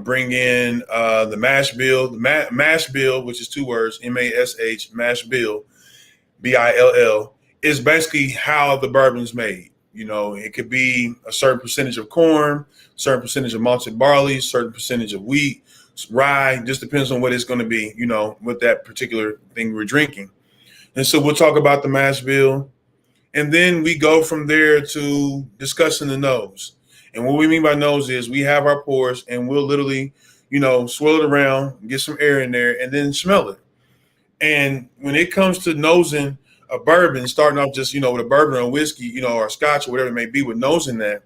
bring in the mash bill. The mash bill, which is two words, MASH, mash bill, BILL, is basically how the bourbon's made. It could be a certain percentage of corn, certain percentage of malted barley, certain percentage of wheat, rye, just depends on what it's going to be, with that particular thing we're drinking. And so we'll talk about the mash bill. And then we go from there to discussing the nose. And what we mean by nose is we have our pours and we'll literally, swirl it around, get some air in there, and then smell it. And when it comes to nosing a bourbon, starting off just, with a bourbon or a whiskey, or a scotch or whatever it may be, with nosing that,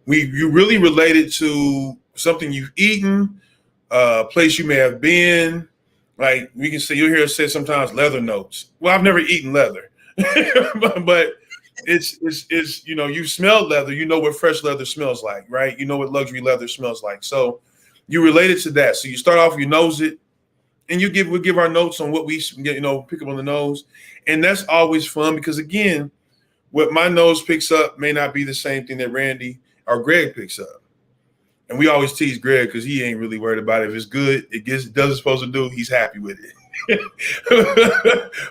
you really relate it to something you've eaten, a place you may have been. Like we can say, you'll hear us say sometimes leather notes. Well, I've never eaten leather, but it's you smell leather, you know what fresh leather smells like, right? You know what luxury leather smells like. So you relate it to that. So you start off, you nose it, and we give our notes on what we get, pick up on the nose. And that's always fun because, again, what my nose picks up may not be the same thing that Randy or Greg picks up. And we always tease Greg because he ain't really worried about it. If it's good, it does what it's supposed to do, he's happy with it.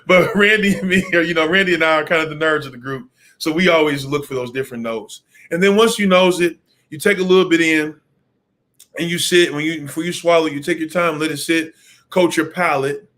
But Randy and me, Randy and I are kind of the nerds of the group. So we always look for those different notes. And then once you nose it, you take a little bit in and you sit. Before you swallow, you take your time, let it sit, coat your palate,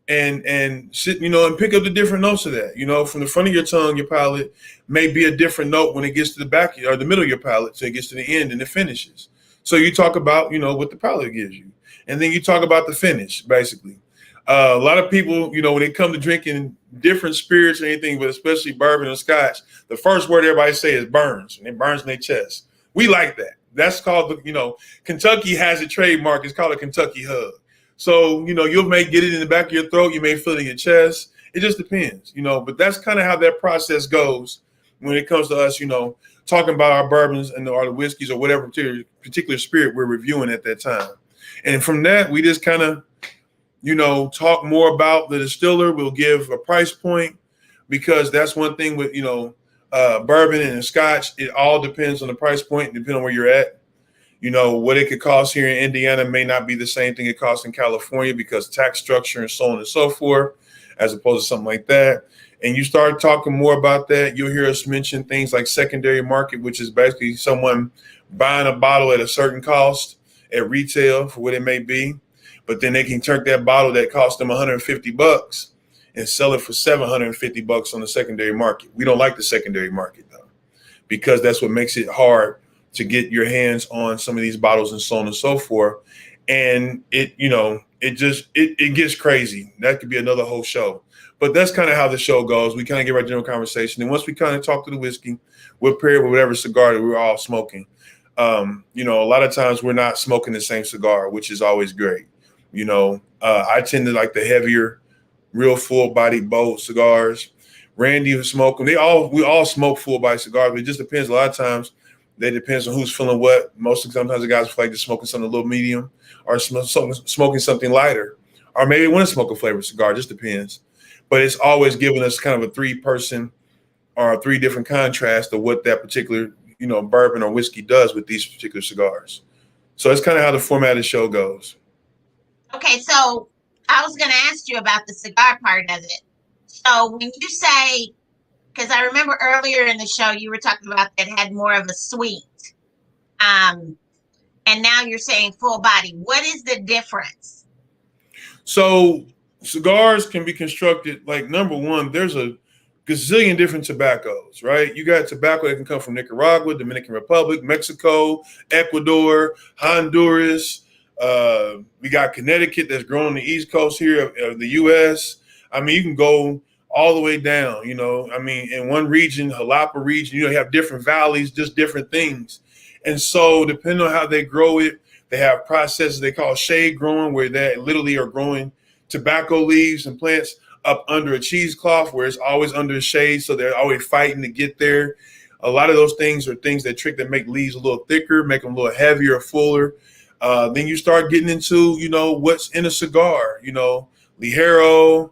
and sit, and pick up the different notes of that. From the front of your tongue, your palate may be a different note when it gets to the back or the middle of your palate, so it gets to the end and it finishes. So you talk about, what the palate gives you. and then you talk about the finish, basically. A lot of people, when they come to drinking different spirits or anything, but especially bourbon and scotch, the first word everybody say is burns, and it burns in their chest. We like that. That's called, Kentucky has a trademark. It's called a Kentucky hug. So, you may get it in the back of your throat. You may feel it in your chest. It just depends, but that's kind of how that process goes when it comes to us, talking about our bourbons or the whiskeys or whatever particular spirit we're reviewing at that time. And from that, we just kind of, talk more about the distiller. We'll give a price point because that's one thing with, bourbon and scotch. It all depends on the price point, depending on where you're at. What it could cost here in Indiana may not be the same thing it costs in California because tax structure and so on and so forth, as opposed to something like that. And you start talking more about that, you'll hear us mention things like secondary market, which is basically someone buying a bottle at a certain cost at retail for what it may be. But then they can take that bottle that cost them $150 and sell it for $750 on the secondary market. We don't like the secondary market, though, because that's what makes it hard to get your hands on some of these bottles and so on and so forth. And it gets crazy. That could be another whole show. But that's kind of how the show goes. We kind of give our general conversation. And once we kind of talk to the whiskey, we'll pair it with whatever cigar that we're all smoking. A lot of times we're not smoking the same cigar, which is always great. I tend to like the heavier, real full-bodied, bold cigars. Randy was smoking. We all smoke full-body cigars, but it just depends. A lot of times, it depends on who's feeling what. Sometimes the guys feel like they're smoking something a little medium or smoking something lighter. Or maybe they want to smoke a flavored cigar. It just depends. But it's always giving us kind of a three-person or three different contrasts of what that particular, bourbon or whiskey does with these particular cigars. So that's kind of how the format of the show goes. Okay, so I was going to ask you about the cigar part of it. So when you say, because I remember earlier in the show you were talking about that had more of a sweet, and now you're saying full body. What is the difference? So cigars can be constructed like, number one, there's a gazillion different tobaccos, right? You got tobacco that can come from Nicaragua, Dominican Republic, Mexico, Ecuador, Honduras. We got Connecticut that's growing on the East Coast here of the U.S. I mean, you can go all the way down, in one region, Jalapa region, you have different valleys, just different things. And so depending on how they grow it, they have processes they call shade growing, where they literally are growing tobacco leaves and plants up under a cheesecloth where it's always under the shade. So they're always fighting to get there. A lot of those things are things that make leaves a little thicker, make them a little heavier or fuller. Then you start getting into, what's in a cigar, Ligero,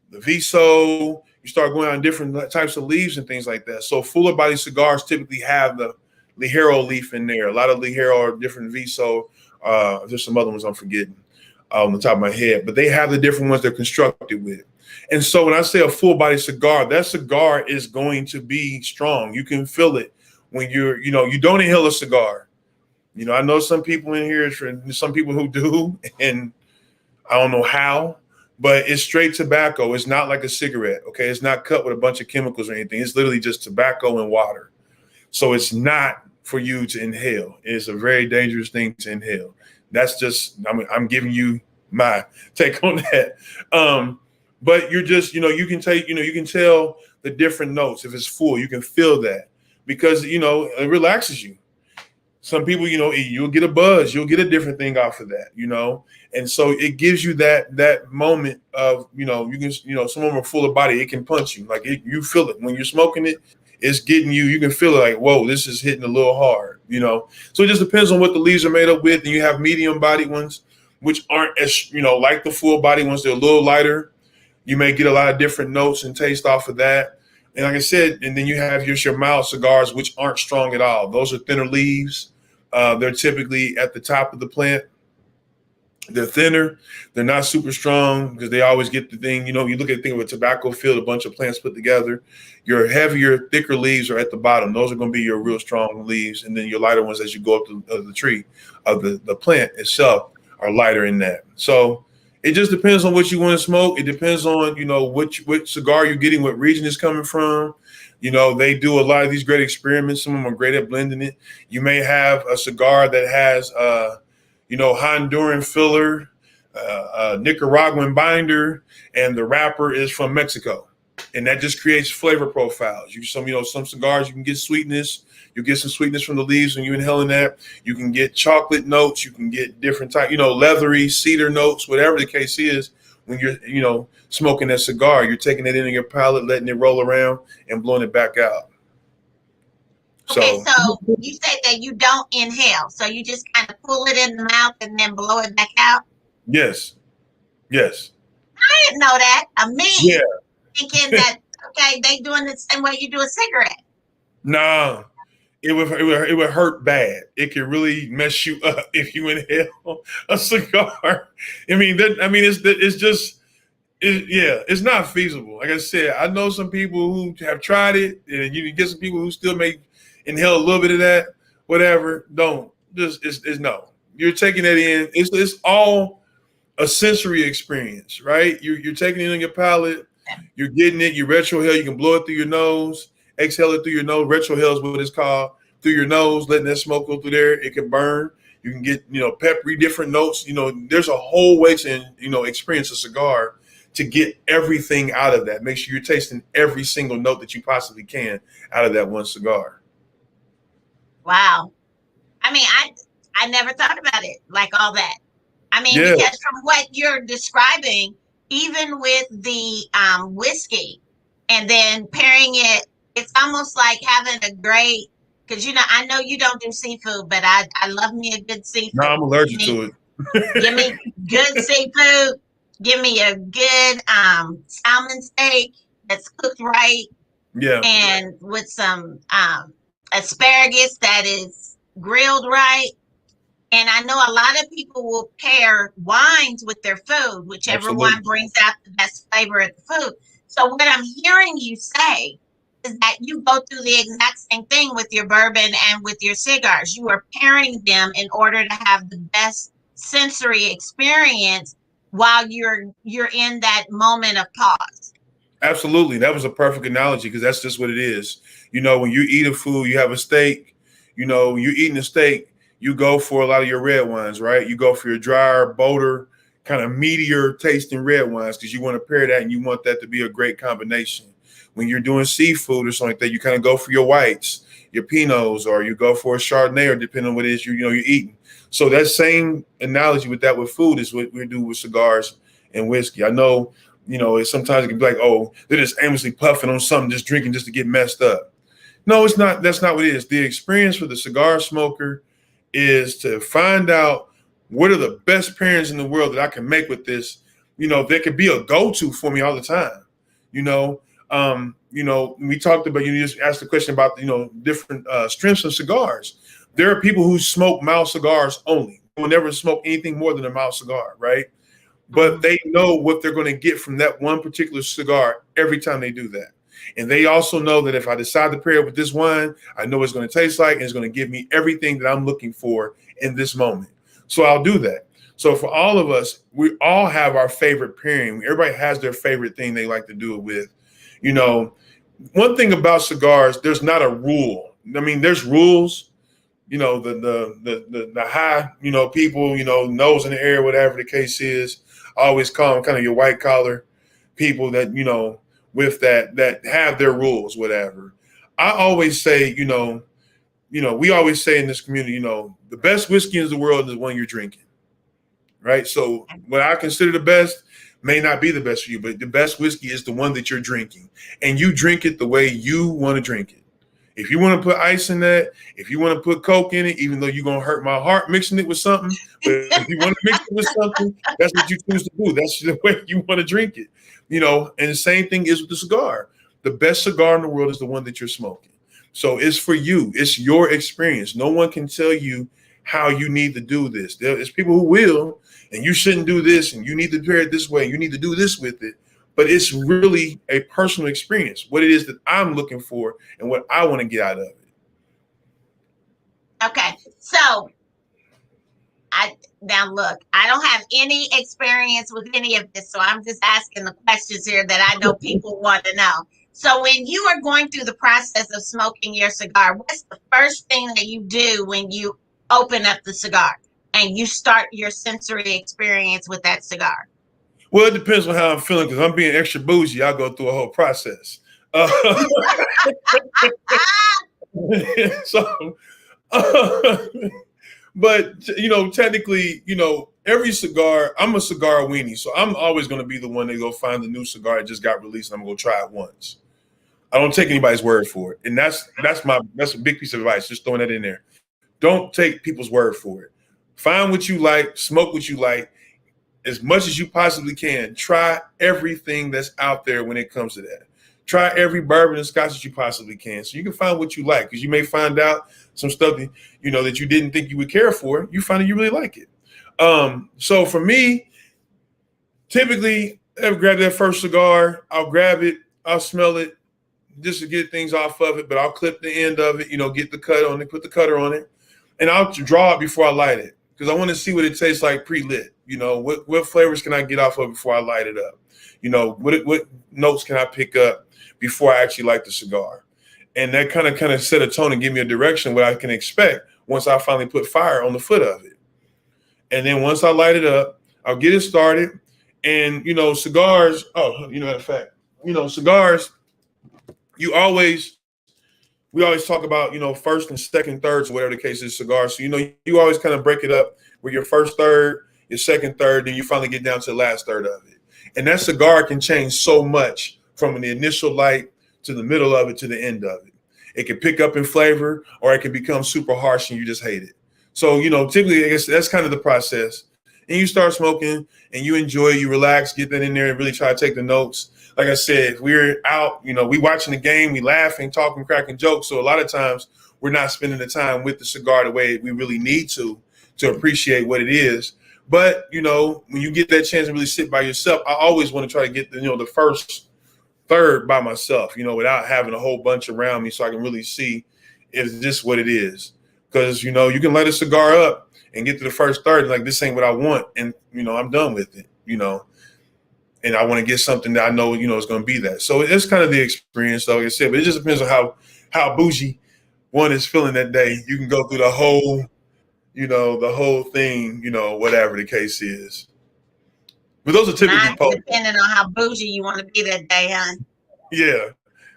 the Viso. You start going on different types of leaves and things like that. So fuller body cigars typically have the Ligero leaf in there. A lot of Ligero are different Viso. There's some other ones I'm forgetting on the top of my head, but they have the different ones they're constructed with. And so when I say a full body cigar, that cigar is going to be strong. You can feel it when you don't inhale a cigar. I know some people in here, some people who do, and I don't know how, but it's straight tobacco. It's not like a cigarette, okay? It's not cut with a bunch of chemicals or anything. It's literally just tobacco and water. So it's not for you to inhale. It's a very dangerous thing to inhale. That's just, I'm giving you my take on that. But you're just, you can take, you can tell the different notes. If it's full, you can feel that because, it relaxes you. Some people, you'll get a buzz, you'll get a different thing off of that, and so it gives you that moment of, you can, some of them are full of body, it can punch you, like you feel it when you're smoking it, it's getting you, you can feel it like, whoa, this is hitting a little hard, So it just depends on what the leaves are made up with, and you have medium body ones, which aren't as, like the full body ones, they're a little lighter. You may get a lot of different notes and taste off of that. And like I said, and then you have your mild cigars, which aren't strong at all. Those are thinner leaves. They're typically at the top of the plant. They're thinner. They're not super strong because they always get the thing. You look at the thing of a tobacco field, a bunch of plants put together. Your heavier, thicker leaves are at the bottom. Those are going to be your real strong leaves. And then your lighter ones as you go up the tree of the plant itself are lighter in that. So it just depends on what you want to smoke. It depends on, which cigar you're getting, what region it's coming from. They do a lot of these great experiments. Some of them are great at blending it. You may have a cigar that has, Honduran filler, Nicaraguan binder, and the wrapper is from Mexico. And that just creates flavor profiles. Some cigars you can get sweetness. You get some sweetness from the leaves when you're inhaling that. You can get chocolate notes. You can get different type, leathery cedar notes, whatever the case is. When you're, smoking that cigar, you're taking it into your palate, letting it roll around, and blowing it back out. Okay, So so you said that you don't inhale, so you just kind of pull it in the mouth and then blow it back out. yes, yes, I didn't know that. yeah. Me thinking that okay, they doing the same way you do a cigarette. Nah, it would hurt bad. It can really mess you up if you inhale a cigar. It's not feasible. Like I said, I know some people who have tried it, and you can get some people who still may inhale a little bit of that. Whatever, don't just it's no. You're taking that in. It's all a sensory experience, right? You're taking it in your palate. You're getting it. You retrohale. You can blow it through your nose, exhale it through your nose. Retrohale is what it's called. Through your nose, letting that smoke go through there. It can burn. You can get peppery different notes. There's a whole way to experience a cigar to get everything out of that. Make sure you're tasting every single note that you possibly can out of that one cigar. Wow. I never thought about it like all that. Yeah. Because from what you're describing, even with the whiskey and then pairing it, it's almost like having a great, because I know you don't do seafood, but I love me a good seafood. No, I'm allergic to it. Give me good seafood. Give me a good salmon steak that's cooked right. Yeah. And with some asparagus that is grilled right. And I know a lot of people will pair wines with their food, whichever Absolutely. one brings out the best flavor of the food. So what I'm hearing you say is that you go through the exact same thing with your bourbon and with your cigars. You are pairing them in order to have the best sensory experience while you're in that moment of pause. Absolutely. That was a perfect analogy because that's just what it is. When you eat a food, you have a steak, you're eating a steak, you go for a lot of your red wines, right? You go for your drier, bolder, kind of meatier tasting red wines because you want to pair that and you want that to be a great combination. When you're doing seafood or something like that, you kind of go for your whites, your Pinots, or you go for a Chardonnay, or depending on what it is you're eating. So that same analogy with food is what we do with cigars and whiskey. I know, sometimes it can be like, oh, they're just aimlessly puffing on something, just drinking just to get messed up. No, it's not. That's not what it is. The experience for the cigar smoker is to find out what are the best pairings in the world that I can make with this. They could be a go-to for me all the time. We talked about, you just asked the question about, different strengths of cigars. There are people who smoke mild cigars only. They will never smoke anything more than a mild cigar, right? But they know what they're going to get from that one particular cigar every time they do that. And they also know that if I decide to pair it with this wine, I know it's going to taste like, and it's going to give me everything that I'm looking for in this moment. So I'll do that. So for all of us, we all have our favorite pairing. Everybody has their favorite thing they like to do it with. One thing about cigars, there's not a rule. There's rules. The high, people, nose in the air, whatever the case is, I always call them kind of your white collar people that, with that have their rules, whatever. I always say, we always say in this community, the best whiskey in the world is the one you're drinking, right? So what I consider the best may not be the best for you, but the best whiskey is the one that you're drinking, and you drink it the way you want to drink it. If you want to put ice in that, if you want to put Coke in it, even though you're going to hurt my heart mixing it with something, but if you want to mix it with something, that's what you choose to do. That's the way you want to drink it, and the same thing is with the cigar. The best cigar in the world is the one that you're smoking. So it's for you. It's your experience. No one can tell you how you need to do this. There's people who will, and you shouldn't do this, and you need to pair it this way. You need to do this with it. But it's really a personal experience, what it is that I'm looking for and what I want to get out of it. Okay. So now look, I don't have any experience with any of this, so I'm just asking the questions here that I know people want to know. So when you are going through the process of smoking your cigar, what's the first thing that you do when you open up the cigar and you start your sensory experience with that cigar? Well, it depends on how I'm feeling because I'm being extra bougie. I'll go through a whole process. So, but technically, every cigar, I'm a cigar weenie, so I'm always going to be the one to go find the new cigar that just got released. And I'm going to try it once. I don't take anybody's word for it, and that's a big piece of advice. Just throwing that in there. Don't take people's word for it. Find what you like, smoke what you like, as much as you possibly can. Try everything that's out there when it comes to that. Try every bourbon and scotch that you possibly can, so you can find what you like. Because you may find out some stuff that that you didn't think you would care for. You find that you really like it. So for me, typically, I grab that first cigar. I'll grab it. I'll smell it just to get things off of it. But I'll clip the end of it. Get the cut on it. Put the cutter on it, and I'll draw it before I light it because I want to see what it tastes like pre-lit. What flavors can I get off of before I light it up? What notes can I pick up before I actually light the cigar? And that kind of set a tone and give me a direction what I can expect once I finally put fire on the foot of it. And then once I light it up, I'll get it started. And cigars. Oh, matter of fact, cigars. We always talk about first and second thirds, whatever the case is, cigars. So you always kind of break it up with your first third, your second third, then you finally get down to the last third of it. And that cigar can change so much from the initial light to the middle of it to the end of it. It can pick up in flavor, or it can become super harsh and you just hate it. So, typically, I guess that's kind of the process. And you start smoking and you enjoy, you relax, get that in there and really try to take the notes. Like I said, if we're out, we watching the game, we laughing, talking, cracking jokes. So a lot of times we're not spending the time with the cigar the way we really need to appreciate what it is. But, when you get that chance to really sit by yourself, I always want to try to get the first third by myself, without having a whole bunch around me so I can really see if this what it is. Because, you can light a cigar up and get to the first third, like this ain't what I want. And, I'm done with it, and I want to get something that I know, is going to be that. So it's kind of the experience, like I said, but it just depends on how bougie one is feeling that day. You can go through the whole thing, whatever the case is. But those are typically posers. Depending on how bougie you want to be that day, huh? Yeah.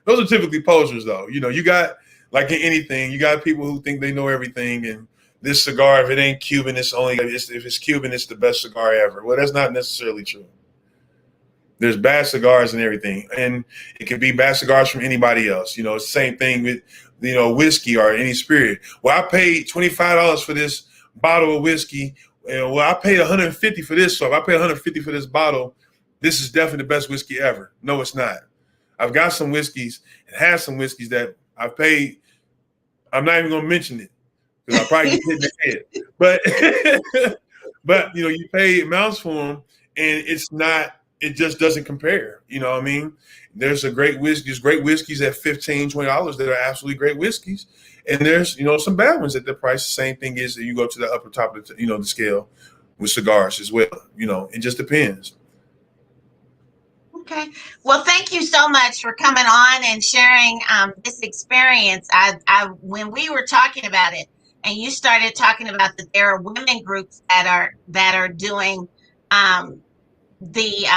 Those are typically posers, though. You got, like in anything, you got people who think they know everything. And this cigar, if it ain't Cuban, if it's Cuban, it's the best cigar ever. Well, that's not necessarily true. There's bad cigars and everything. And it could be bad cigars from anybody else. It's the same thing with, whiskey or any spirit. Well, I paid $25 for this bottle of whiskey. And I paid $150 for this. So if I paid $150 for this bottle, this is definitely the best whiskey ever. No, it's not. I've got some whiskeys and had some whiskeys that I paid. I'm not even going to mention it because I probably get hit in the head. But you pay amounts for them, and it's not. It just doesn't compare. You know what I mean? There's great whiskeys at $15, $20 that are absolutely great whiskeys. And there's, some bad ones at the price. The same thing is that you go to the upper top of the scale with cigars as well. It just depends. Okay. Well, thank you so much for coming on and sharing this experience. When we were talking about it and you started talking about that there are women groups that are doing the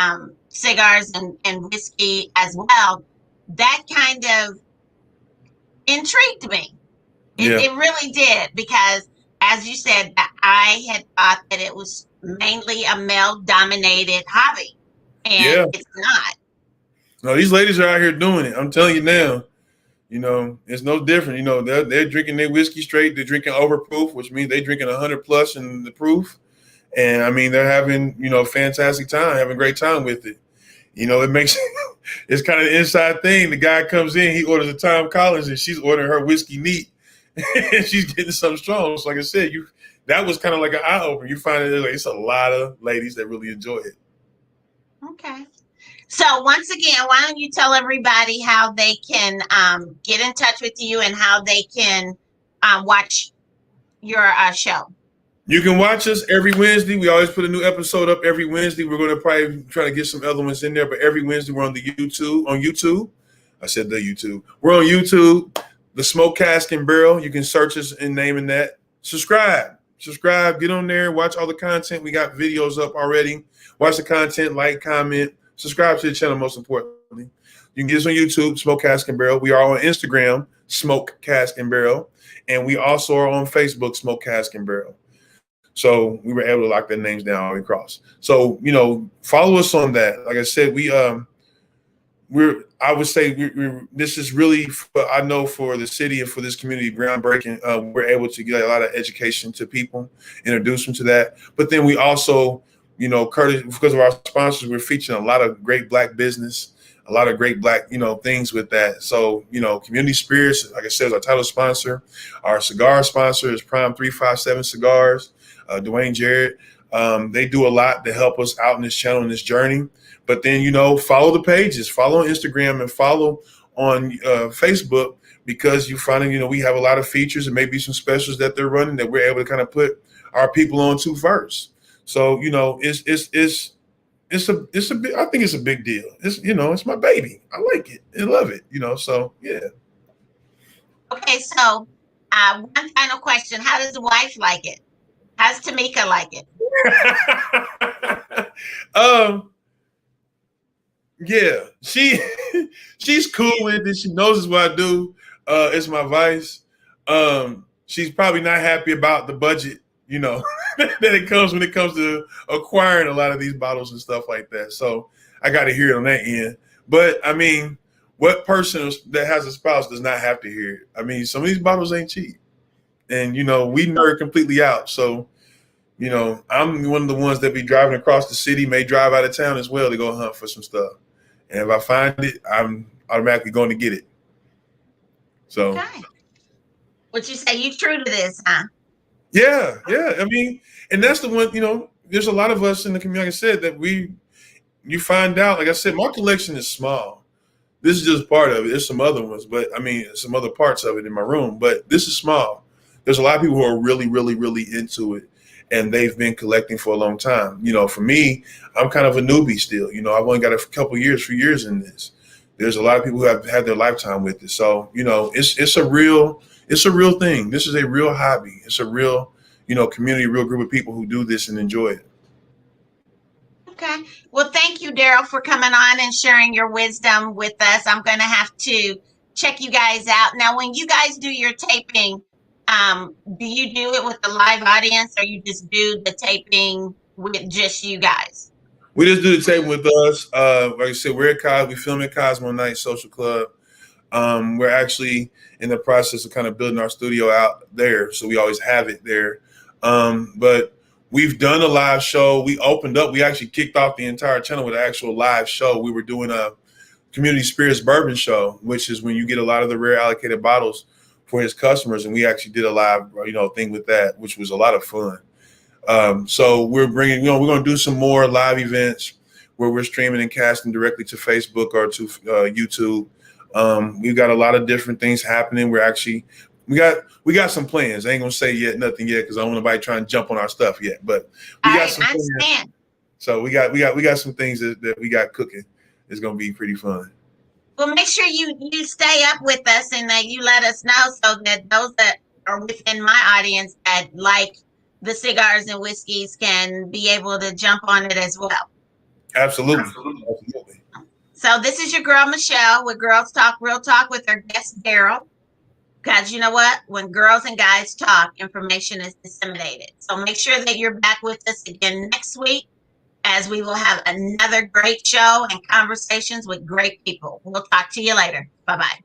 cigars and whiskey as well, that kind of intrigued me. It really did, because as you said, I had thought that it was mainly a male-dominated hobby, and it's not. No, these ladies are out here doing it. I'm telling you now. It's no different. They're drinking their whiskey straight. They're drinking overproof, which means they're drinking 100 plus in the proof. And I mean, they're having, fantastic time, having a great time with it. It makes it's kind of an inside thing. The guy comes in, he orders a Tom Collins, and she's ordering her whiskey neat, and she's getting something strong. So like I said, that was kind of like an eye opener. You find it's a lot of ladies that really enjoy it. Okay. So once again, why don't you tell everybody how they can get in touch with you and how they can watch your show? You can watch us every Wednesday. We always put a new episode up every Wednesday. We're going to probably try to get some other ones in there, but every Wednesday we're on YouTube. I said the YouTube. We're on YouTube, the Smoke Cask and Barrel. You can search us and name in that. Subscribe subscribe, get on there, watch all the content. We got videos up already. Watch the content, like, comment, subscribe to the channel. Most importantly, you can get us on YouTube, Smoke Cask and Barrel. We are on Instagram, Smoke Cask and Barrel, and we also are on Facebook, Smoke Cask and Barrel. So we were able to lock their names down all across. So, you know, follow us on that. Like I said, I would say this is really, I know for the city and for this community, groundbreaking. We're able to get a lot of education to people, introduce them to that. But then we also, you know, because of our sponsors, we're featuring a lot of great Black business, a lot of great Black, you know, things with that. So, you know, Community Spirits, like I said, is our title sponsor. Our cigar sponsor is Prime 357 Cigars. Dwayne Jarrett. They do a lot to help us out in this channel, in this journey. But then, you know, follow the pages, follow on Instagram, and follow on Facebook, because you find, you know, we have a lot of features and maybe some specials that they're running that we're able to kind of put our people on to first. So, you know, it's a big, I think it's a big deal. It's, you know, it's my baby. I like it and love it, you know, so yeah. Okay, so one final question. How does the wife like it? How's Tamika like it? Yeah, she's cool with it. She knows it's what I do. It's my vice. She's probably not happy about the budget, you know, that it comes when it comes to acquiring a lot of these bottles and stuff like that. So I got to hear it on that end. But I mean, what person that has a spouse does not have to hear it? I mean, some of these bottles ain't cheap. And, you know, we nerd completely out. So, you know, I'm one of the ones that be driving across the city, may drive out of town as well to go hunt for some stuff. And if I find it, I'm automatically going to get it. So. Okay. What you say, you true to this, huh? Yeah. I mean, and that's the one, you know, there's a lot of us in the community, like I said, that you find out, like I said, my collection is small. This is just part of it. There's some other ones, but I mean, some other parts of it in my room, but this is small. There's a lot of people who are really, really, really into it, and they've been collecting for a long time. You know, for me, I'm kind of a newbie still. You know, I've only got a few years in this. There's a lot of people who have had their lifetime with it. So, you know, it's a real thing. This is a real hobby. It's a real, you know, community, real group of people who do this and enjoy it. Okay. Well, thank you, Darryl, for coming on and sharing your wisdom with us. I'm going to have to check you guys out. Now, when you guys do your taping, do you do it with a live audience, or you just do the taping with just you guys? We just do the taping with us. Like I said, we're at Cosmo. We film at Cosmo Night Social Club. We're actually in the process of kind of building our studio out there, so we always have it there. But we've done a live show. We opened up. We actually kicked off the entire channel with an actual live show. We were doing a Community Spirits Bourbon Show, which is when you get a lot of the rare allocated bottles for his customers, and we actually did a live, you know, thing with that, which was a lot of fun. So we're bringing, you know, we're going to do some more live events where we're streaming and casting directly to Facebook or to YouTube. We've got a lot of different things happening. We got some plans. I ain't gonna say nothing yet because I don't want nobody trying to jump on our stuff yet. But we got some plans. So we got some things that we got cooking. It's gonna be pretty fun. Well, make sure you stay up with us and that you let us know, so that those that are within my audience that like the cigars and whiskeys can be able to jump on it as well. Absolutely. So this is your girl Michelle with Girls Talk Real Talk with our guest Darryl. Because you know what? When girls and guys talk, information is disseminated. So make sure that you're back with us again next week, as we will have another great show and conversations with great people. We'll talk to you later. Bye-bye.